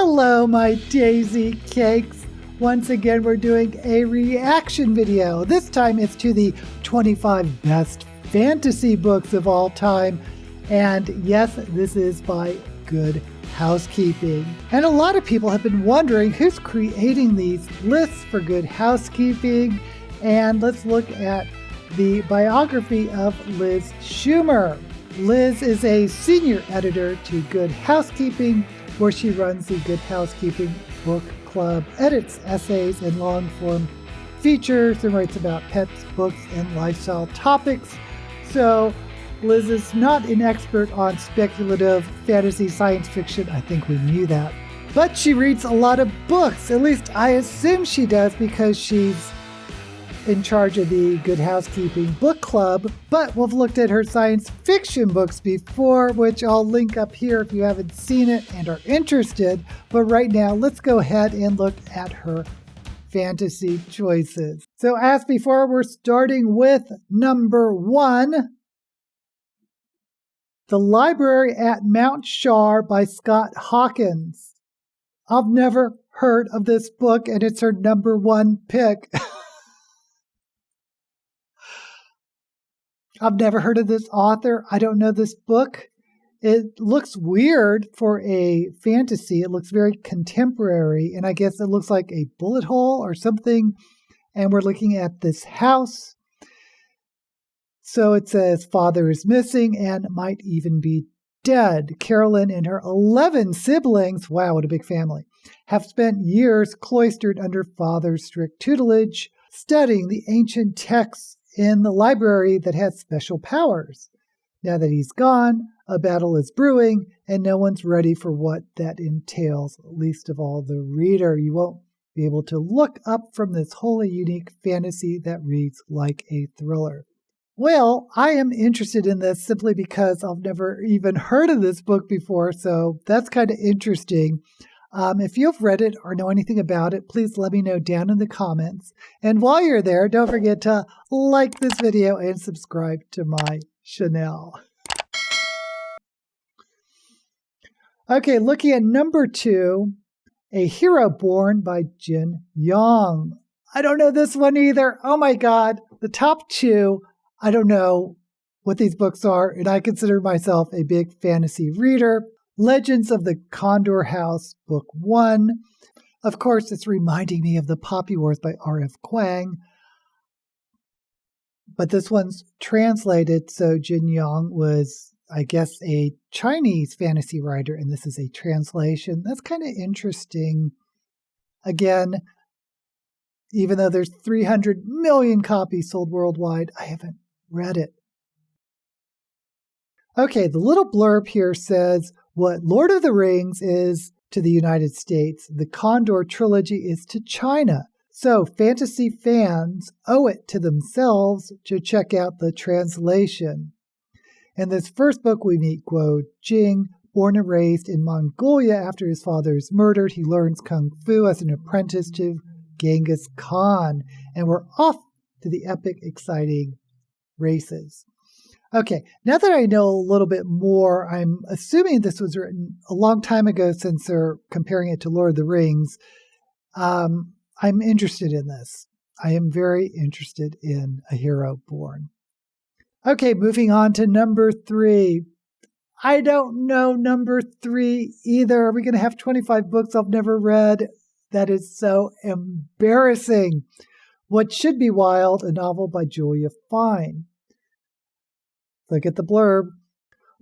Hello, my daisy cakes. Once again, we're doing a reaction video. This time it's to the 25 best fantasy books of all time. And yes, this is by Good Housekeeping. And a lot of people have been wondering who's creating these lists for Good Housekeeping. And let's look at the biography of Liz Schumer. Liz is a senior editor to Good Housekeeping, where she runs the Good Housekeeping Book Club, edits essays and long-form features, and writes about pets, books, and lifestyle topics. So Liz is not an expert on speculative fantasy science fiction. I think we knew that. But she reads a lot of books. At least I assume she does, because she's in charge of the Good Housekeeping Book Club. But we've looked at her science fiction books before, which I'll link up here if you haven't seen it and are interested. But right now, let's go ahead and look at her fantasy choices. So as before, we're starting with number 1, The Library at Mount Shar by Scott Hawkins. I've never heard of this book, and it's her number 1 pick. I've never heard of this author. I don't know this book. It looks weird for a fantasy. It looks very contemporary, and I guess it looks like a bullet hole or something. And we're looking at this house. So it says father is missing and might even be dead. Carolyn and her 11 siblings, wow, what a big family, have spent years cloistered under father's strict tutelage, studying the ancient texts in the library that has special powers. Now that he's gone, a battle is brewing, and no one's ready for what that entails, least of all the reader. You won't be able to look up from this wholly unique fantasy that reads like a thriller. Well, I am interested in this simply because I've never even heard of this book before, so that's kind of interesting. If you've read it or know anything about it, please let me know down in the comments. And while you're there, don't forget to like this video and subscribe to my channel. Okay, looking at number 2, A Hero Born by Jin Yong. I don't know this one either. Oh my God, the top 2, I don't know what these books are, and I consider myself a big fantasy reader. Legends of the Condor House, Book 1. Of course, it's reminding me of the Poppy Wars by R.F. Kuang. But this one's translated, so Jin Yong was, I guess, a Chinese fantasy writer, and this is a translation. That's kind of interesting. Again, even though there's 300 million copies sold worldwide, I haven't read it. Okay, the little blurb here says, what Lord of the Rings is to the United States, the Condor trilogy is to China. So fantasy fans owe it to themselves to check out the translation. In this first book, we meet Guo Jing. Born and raised in Mongolia after his father is murdered, he learns Kung Fu as an apprentice to Genghis Khan. And we're off to the epic, exciting races. Okay, now that I know a little bit more, I'm assuming this was written a long time ago since they're comparing it to Lord of the Rings. I'm interested in this. I am very interested in A Hero Born. Okay, moving on to number 3. I don't know number 3 either. Are we going to have 25 books I've never read? That is so embarrassing. What Should Be Wild, a novel by Julia Fine. Look at the blurb.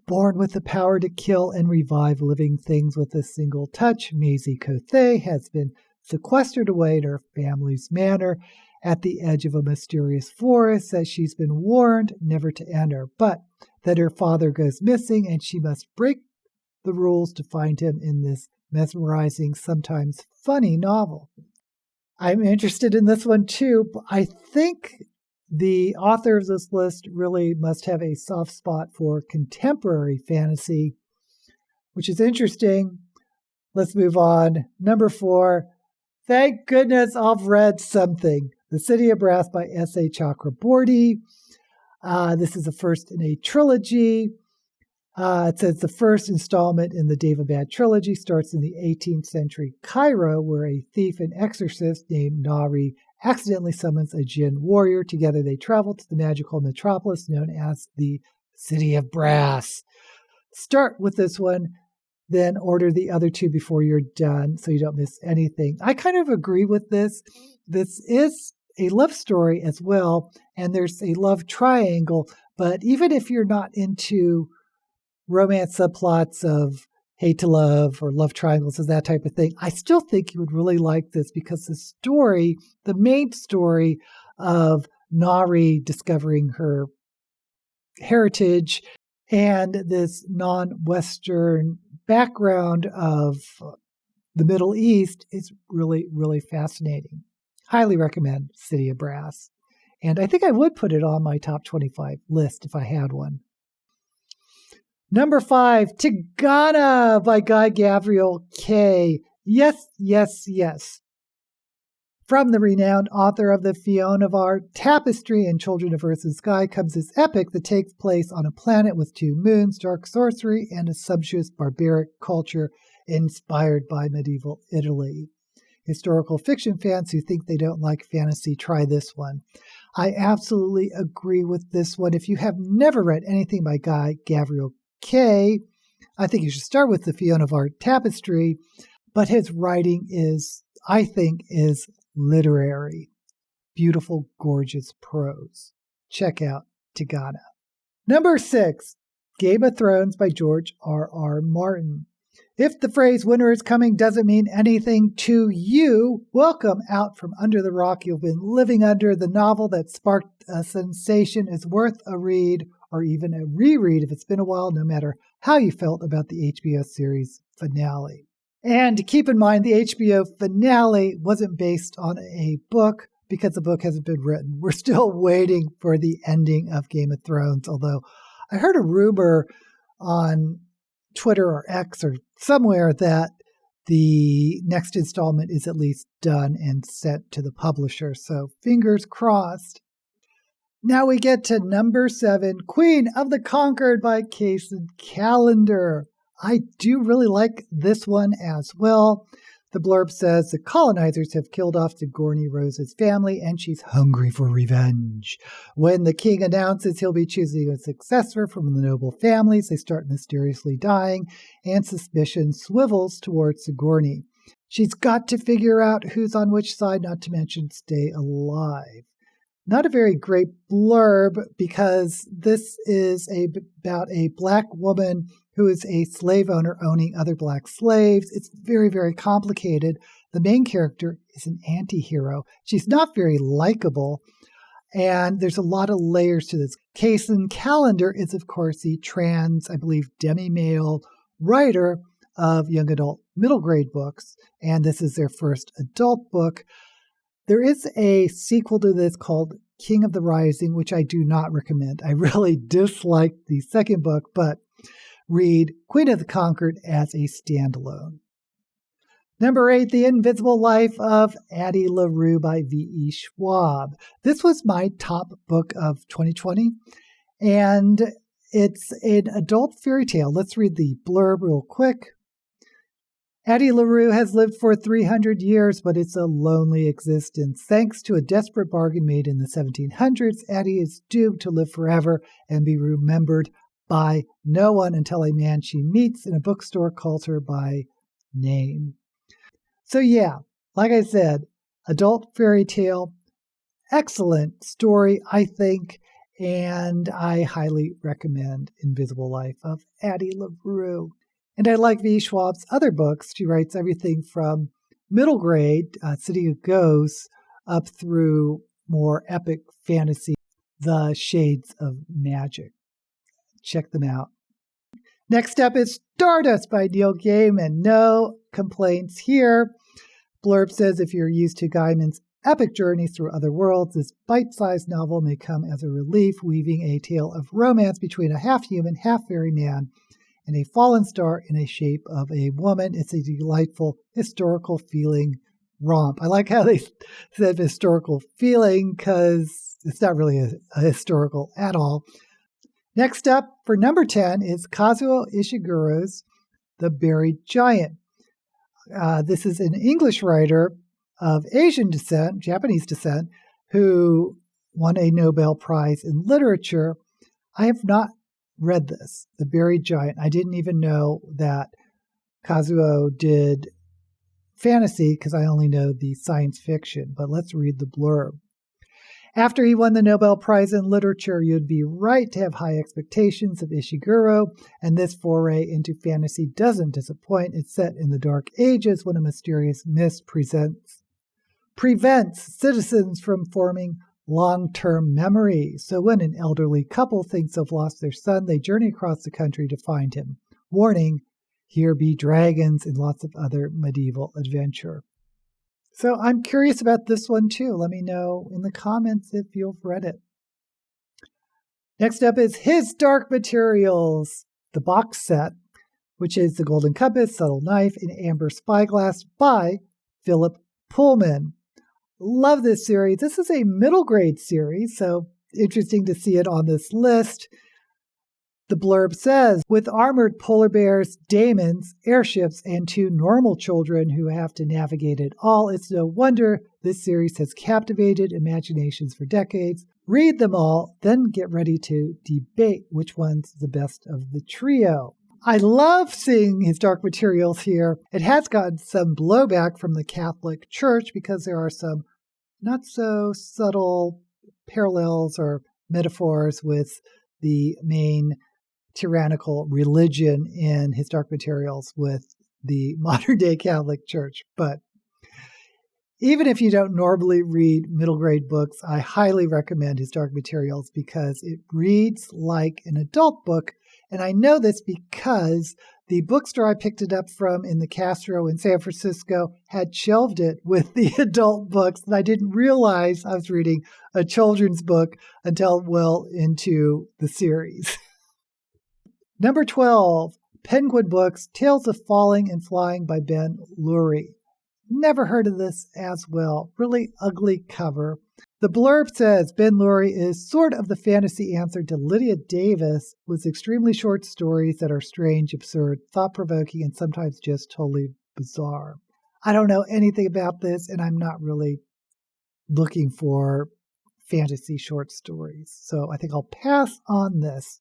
Born with the power to kill and revive living things with a single touch, Maisie Cothet has been sequestered away in her family's manor at the edge of a mysterious forest that she's been warned never to enter, but that her father goes missing and she must break the rules to find him in this mesmerizing, sometimes funny novel. I'm interested in this one too, but I think the author of this list really must have a soft spot for contemporary fantasy, which is interesting. Let's move on. Number 4. Thank goodness I've read something. The City of Brass by S.A. Chakraborty. This is the first in a trilogy. It says the first installment in the Daevabad trilogy starts in the 18th century Cairo, where a thief and exorcist named Nari accidentally summons a jinn warrior. Together they travel to the magical metropolis known as the City of Brass. Start with this one, then order the other two before you're done so you don't miss anything. I kind of agree with this. This is a love story as well, and there's a love triangle, but even if you're not into romance subplots of hate to love or love triangles and that type of thing, I still think you would really like this because the story, the main story of Nari discovering her heritage and this non-Western background of the Middle East is really, really fascinating. Highly recommend City of Brass. And I think I would put it on my top 25 list if I had one. Number 5, Tigana by Guy Gavriel Kay. Yes, yes, yes. From the renowned author of the Fionavar Tapestry and Children of Earth and Sky comes this epic that takes place on a planet with 2 moons, dark sorcery, and a sumptuous barbaric culture inspired by medieval Italy. Historical fiction fans who think they don't like fantasy, try this one. I absolutely agree with this one. If you have never read anything by Guy Gavriel Kay, I think you should start with the Fionavar Tapestry, but his writing is, I think, is literary. Beautiful, gorgeous prose. Check out Tigana. Number 6, Game of Thrones by George R.R. Martin. If the phrase winter is coming doesn't mean anything to you, welcome out from under the rock you've been living under. The novel that sparked a sensation is worth a read or even a reread if it's been a while, no matter how you felt about the HBO series finale. And keep in mind, the HBO finale wasn't based on a book because the book hasn't been written. We're still waiting for the ending of Game of Thrones, although I heard a rumor on Twitter or X or somewhere that the next installment is at least done and sent to the publisher. So fingers crossed. Now we get to number 7, Queen of the Conquered by Kacen Callender. I do really like this one as well. The blurb says the colonizers have killed off Sigourney Rose's family and she's hungry for revenge. When the king announces he'll be choosing a successor from the noble families, they start mysteriously dying and suspicion swivels towards Sigourney. She's got to figure out who's on which side, not to mention stay alive. Not a very great blurb because this is about a black woman who is a slave owner owning other black slaves. It's very, very complicated. The main character is an anti-hero. She's not very likable, and there's a lot of layers to this. Kacen Callender is, of course, the trans, I believe, demi-male writer of young adult middle grade books, and this is their first adult book. There is a sequel to this called King of the Rising, which I do not recommend. I really dislike the second book, but read Queen of the Conquered as a standalone. Number 8, The Invisible Life of Addie LaRue by V.E. Schwab. This was my top book of 2020, and it's an adult fairy tale. Let's read the blurb real quick. Addie LaRue has lived for 300 years, but it's a lonely existence. Thanks to a desperate bargain made in the 1700s, Addie is doomed to live forever and be remembered by no one until a man she meets in a bookstore calls her by name. So yeah, like I said, adult fairy tale, excellent story, I think, and I highly recommend Invisible Life of Addie LaRue. And I like V. Schwab's other books. She writes everything from middle grade, City of Ghosts, up through more epic fantasy, The Shades of Magic. Check them out. Next up is Stardust by Neil Gaiman. No complaints here. Blurb says if you're used to Gaiman's epic journeys through other worlds, this bite-sized novel may come as a relief, weaving a tale of romance between a half-human, half-fairy man and a fallen star in the shape of a woman. It's a delightful historical feeling romp. I like how they said historical feeling because it's not really a historical at all. Next up, for number 10, is Kazuo Ishiguro's The Buried Giant. This is an English writer of Asian descent, Japanese descent, who won a Nobel Prize in Literature. I have not read this, The Buried Giant. I didn't even know that Kazuo did fantasy because I only know the science fiction, but let's read the blurb. After he won the Nobel Prize in Literature, you'd be right to have high expectations of Ishiguro, and this foray into fantasy doesn't disappoint. It's set in the Dark Ages when a mysterious mist prevents citizens from forming long-term memories. So when an elderly couple thinks they've lost their son, they journey across the country to find him. Warning, here be dragons and lots of other medieval adventure. So I'm curious about this one too. Let me know in the comments if you've read it. Next up is His Dark Materials, the box set, which is The Golden Compass, Subtle Knife, and Amber Spyglass by Philip Pullman. Love this series. This is a middle grade series, so interesting to see it on this list. The blurb says, with armored polar bears, daemons, airships, and 2 normal children who have to navigate it all, it's no wonder this series has captivated imaginations for decades. Read them all, then get ready to debate which one's the best of the trio. I love seeing His Dark Materials here. It has gotten some blowback from the Catholic Church because there are some not so subtle parallels or metaphors with the main tyrannical religion in His Dark Materials with the modern-day Catholic Church. But even if you don't normally read middle grade books, I highly recommend His Dark Materials because it reads like an adult book. And I know this because the bookstore I picked it up from in the Castro in San Francisco had shelved it with the adult books. And I didn't realize I was reading a children's book until well into the series. Number 12, Penguin Books, Tales of Falling and Flying by Ben Lurie. Never heard of this as well. Really ugly cover. The blurb says Ben Lurie is sort of the fantasy answer to Lydia Davis with extremely short stories that are strange, absurd, thought-provoking, and sometimes just totally bizarre. I don't know anything about this, and I'm not really looking for fantasy short stories. So I think I'll pass on this.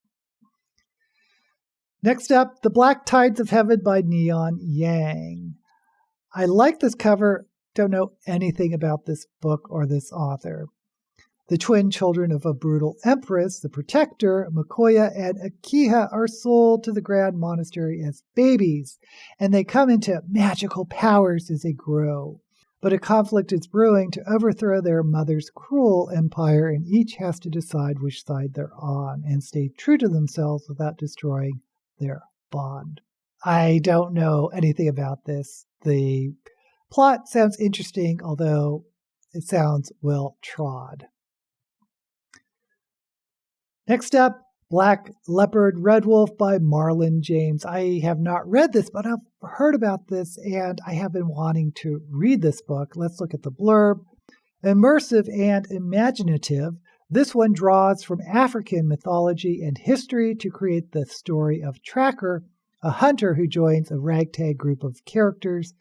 Next up, The Black Tides of Heaven by Neon Yang. I like this cover, don't know anything about this book or this author. The twin children of a brutal empress, the Protector, Makoya, and Akiha are sold to the Grand Monastery as babies, and they come into magical powers as they grow. But a conflict is brewing to overthrow their mother's cruel empire, and each has to decide which side they're on and stay true to themselves without destroying their bond. I don't know anything about this. The plot sounds interesting, although it sounds well trod. Next up, Black Leopard Red Wolf by Marlon James. I have not read this, but I've heard about this and I have been wanting to read this book. Let's look at the blurb. Immersive and imaginative, this one draws from African mythology and history to create the story of Tracker, a hunter who joins a ragtag group of characters,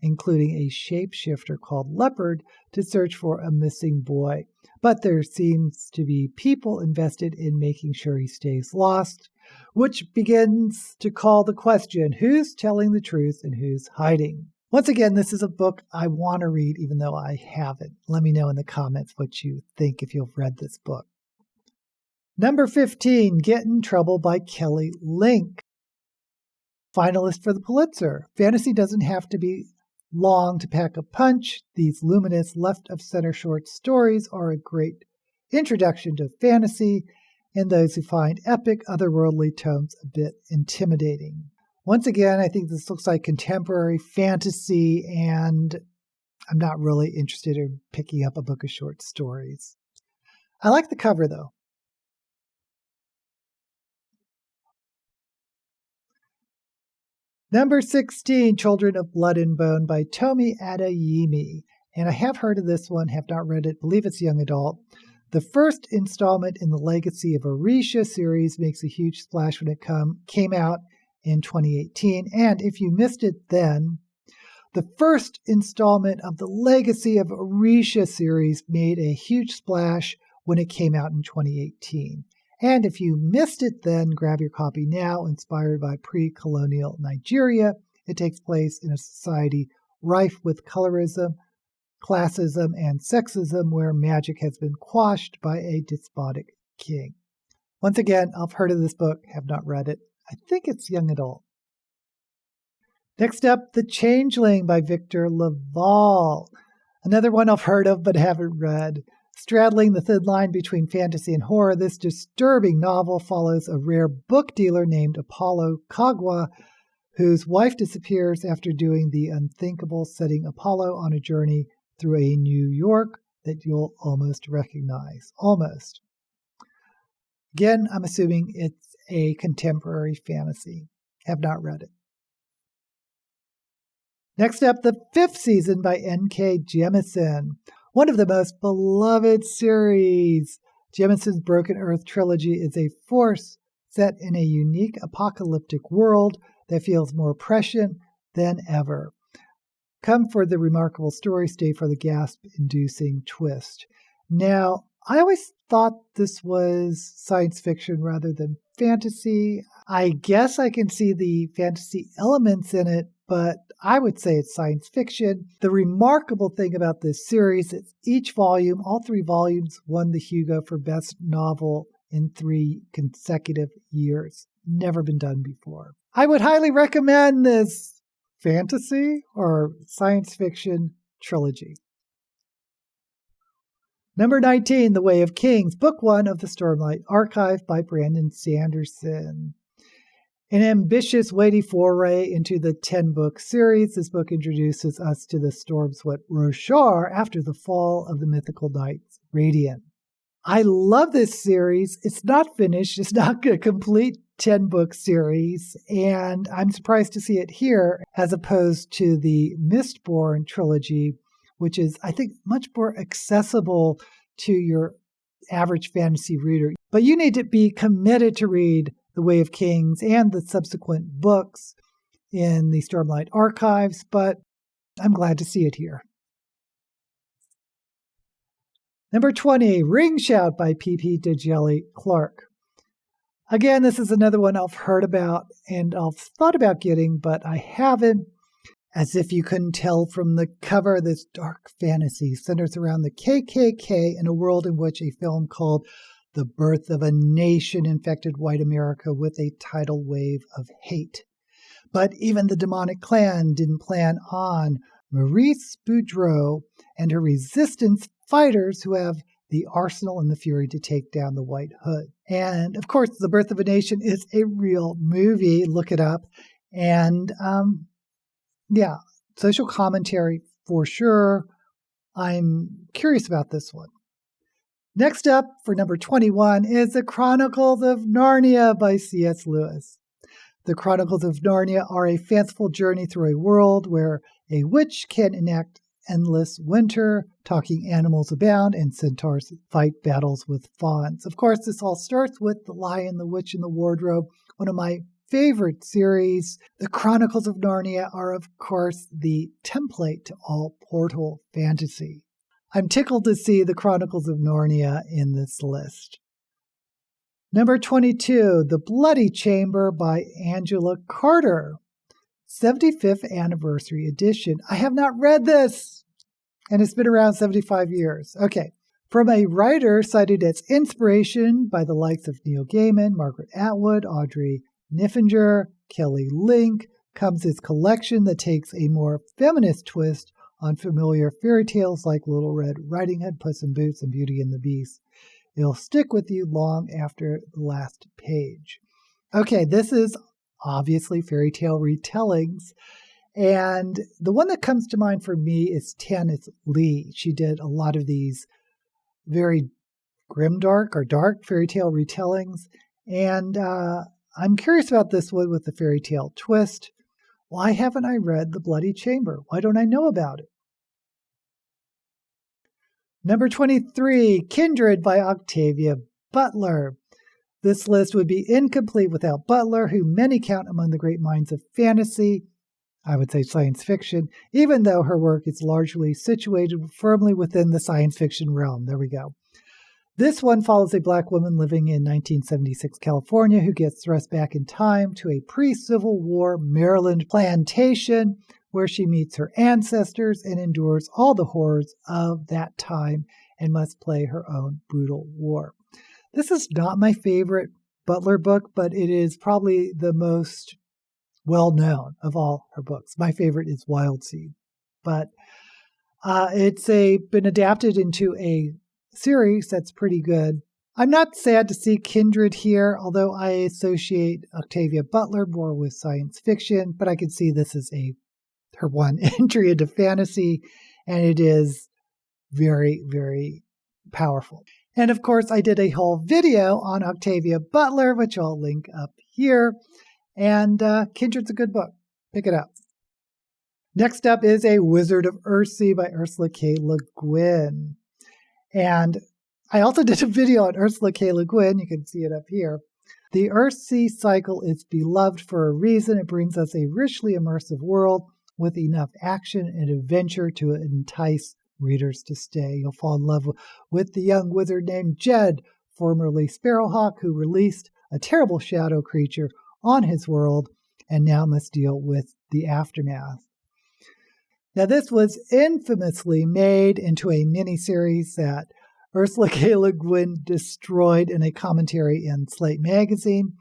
including a shapeshifter called Leopard, to search for a missing boy. But there seems to be people invested in making sure he stays lost, which begins to call the question, who's telling the truth and who's hiding? Once again, this is a book I want to read even though I haven't. Let me know in the comments what you think if you've read this book. Number 15, Get in Trouble by Kelly Link. Finalist for the Pulitzer. Fantasy doesn't have to be long to pack a punch. These luminous left-of-center short stories are a great introduction to fantasy and those who find epic, otherworldly tones a bit intimidating. Once again, I think this looks like contemporary fantasy, and I'm not really interested in picking up a book of short stories. I like the cover, though. Number 16, Children of Blood and Bone by Tomi Adeyemi. And I have heard of this one, have not read it, believe it's young adult. The first installment in the Legacy of Orisha series makes a huge splash when it came out in 2018. And if you missed it then, the first installment of the Legacy of Orisha series made a huge splash when it came out in 2018. And if you missed it then, grab your copy now, inspired by pre-colonial Nigeria. It takes place in a society rife with colorism, classism, and sexism, where magic has been quashed by a despotic king. Once again, I've heard of this book, have not read it. I think it's young adult. Next up, The Changeling by Victor Laval. Another one I've heard of but haven't read. Straddling the thin line between fantasy and horror, this disturbing novel follows a rare book dealer named Apollo Kagwa, whose wife disappears after doing the unthinkable, setting Apollo on a journey through a New York that you'll almost recognize. Almost. Again, I'm assuming it's a contemporary fantasy. Have not read it. Next up, The Fifth Season by N.K. Jemisin. One of the most beloved series. Jemison's Broken Earth trilogy is a force set in a unique apocalyptic world that feels more prescient than ever. Come for the remarkable story, stay for the gasp-inducing twist. Now, I always thought this was science fiction rather than fantasy. I guess I can see the fantasy elements in it, but I would say it's science fiction. The remarkable thing about this series is each volume, all 3 volumes, won the Hugo for Best Novel in 3 consecutive years. Never been done before. I would highly recommend this fantasy or science fiction trilogy. Number 19, The Way of Kings, Book 1 of the Stormlight Archive by Brandon Sanderson. An ambitious, weighty foray into the 10-book series, this book introduces us to the storm-swept Roshar after the fall of the mythical knights Radiant. I love this series. It's not finished. It's not a complete 10-book series, and I'm surprised to see it here as opposed to the Mistborn trilogy, which is, I think, much more accessible to your average fantasy reader. But you need to be committed to read The Way of Kings and the subsequent books in the Stormlight Archives, but I'm glad to see it here. Number 20, Ring Shout by P.P. Djeli Clark. Again, this is another one I've heard about and I've thought about getting, but I haven't. As if you couldn't tell from the cover, this dark fantasy centers around the KKK in a world in which a film called The Birth of a Nation infected white America with a tidal wave of hate. But even the demonic clan didn't plan on Maurice Boudreaux and her resistance fighters who have the arsenal and the fury to take down the White Hood. And of course, The Birth of a Nation is a real movie. Look it up. And yeah, social commentary for sure. I'm curious about this one. Next up, for number 21, is The Chronicles of Narnia by C.S. Lewis. The Chronicles of Narnia are a fanciful journey through a world where a witch can enact endless winter, talking animals abound, and centaurs fight battles with fawns. Of course, this all starts with The Lion, the Witch, and the Wardrobe, one of my favorite series. The Chronicles of Narnia are, of course, the template to all portal fantasy. I'm tickled to see The Chronicles of Narnia in this list. Number 22, The Bloody Chamber by Angela Carter. 75th Anniversary Edition. I have not read this, and it's been around 75 years. Okay. From a writer cited as inspiration by the likes of Neil Gaiman, Margaret Atwood, Audrey Niffinger, Kelly Link, comes this collection that takes a more feminist twist on familiar fairy tales like Little Red Riding Hood, Puss in Boots, and Beauty and the Beast. It'll stick with you long after the last page. Okay, this is obviously fairy tale retellings. And the one that comes to mind for me is Tanith Lee. She did a lot of these very grimdark or dark fairy tale retellings. And I'm curious about this one with the fairy tale twist. Why haven't I read The Bloody Chamber? Why don't I know about it? Number 23, Kindred by Octavia Butler. This list would be incomplete without Butler, who many count among the great minds of fantasy, I would say science fiction, even though her work is largely situated firmly within the science fiction realm. There we go. This one follows a Black woman living in 1976 California who gets thrust back in time to a pre-Civil War Maryland plantation where she meets her ancestors and endures all the horrors of that time and must play her own brutal war. This is not my favorite Butler book, but it is probably the most well-known of all her books. My favorite is Wild Seed, but it's been adapted into a series that's pretty good. I'm not sad to see Kindred here, although I associate Octavia Butler more with science fiction, but I can see this is her one entry into fantasy, and it is very, very powerful. And of course, I did a whole video on Octavia Butler, which I'll link up here, and Kindred's a good book. Pick it up. Next up is A Wizard of Earthsea by Ursula K. Le Guin. And I also did a video on Ursula K. Le Guin. You can see it up here. The Earthsea cycle is beloved for a reason. It brings us a richly immersive world with enough action and adventure to entice readers to stay. You'll fall in love with the young wizard named Jed, formerly Sparrowhawk, who released a terrible shadow creature on his world and now must deal with the aftermath. Now, this was infamously made into a miniseries that Ursula K. Le Guin destroyed in a commentary in Slate magazine.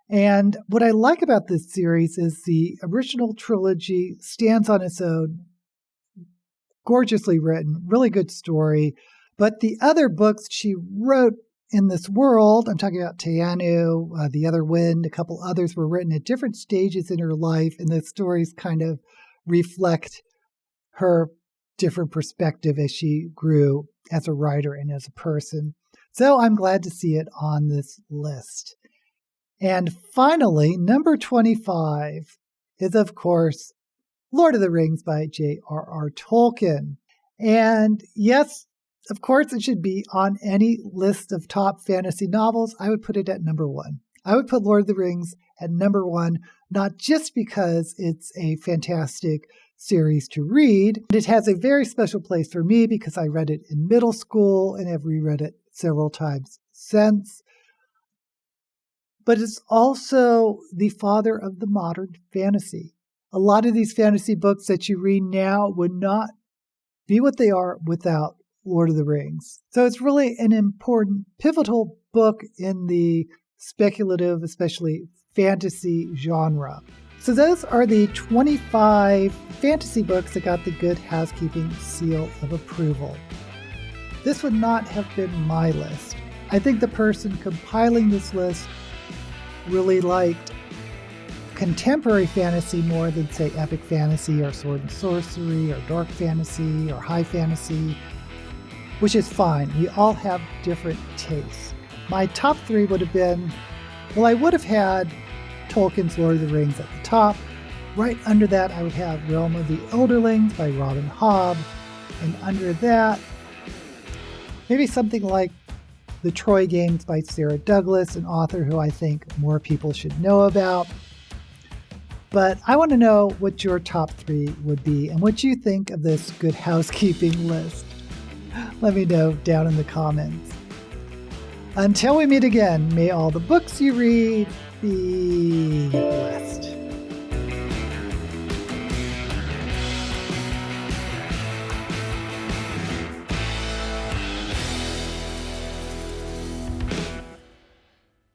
And what I like about this series is the original trilogy stands on its own, gorgeously written, really good story. But the other books she wrote in this world, I'm talking about Teanu, The Other Wind, a couple others were written at different stages in her life, and the stories kind of reflect her different perspective as she grew as a writer and as a person. So I'm glad to see it on this list. And finally, number 25 is, of course, Lord of the Rings by J.R.R. Tolkien. And yes, of course, it should be on any list of top fantasy novels. I would put it at number 1. I would put Lord of the Rings at number 1, not just because it's a fantastic series to read. It has a very special place for me because I read it in middle school and have reread it several times since. But it's also the father of the modern fantasy. A lot of these fantasy books that you read now would not be what they are without Lord of the Rings. So it's really an important, pivotal book in the speculative, especially fantasy genre. So those are the 25 fantasy books that got the Good Housekeeping seal of approval. This would not have been my list. I think the person compiling this list really liked contemporary fantasy more than, say, epic fantasy or sword and sorcery or dark fantasy or high fantasy, which is fine. We all have different tastes. My top 3 would have been, well, I would have had Tolkien's Lord of the Rings at the top. Right under that, I would have Realm of the Elderlings by Robin Hobb. And under that, maybe something like The Troy Games by Sarah Douglas, an author who I think more people should know about. But I want to know what your top 3 would be and what you think of this Good Housekeeping list. Let me know down in the comments. Until we meet again, may all the books you read be blessed.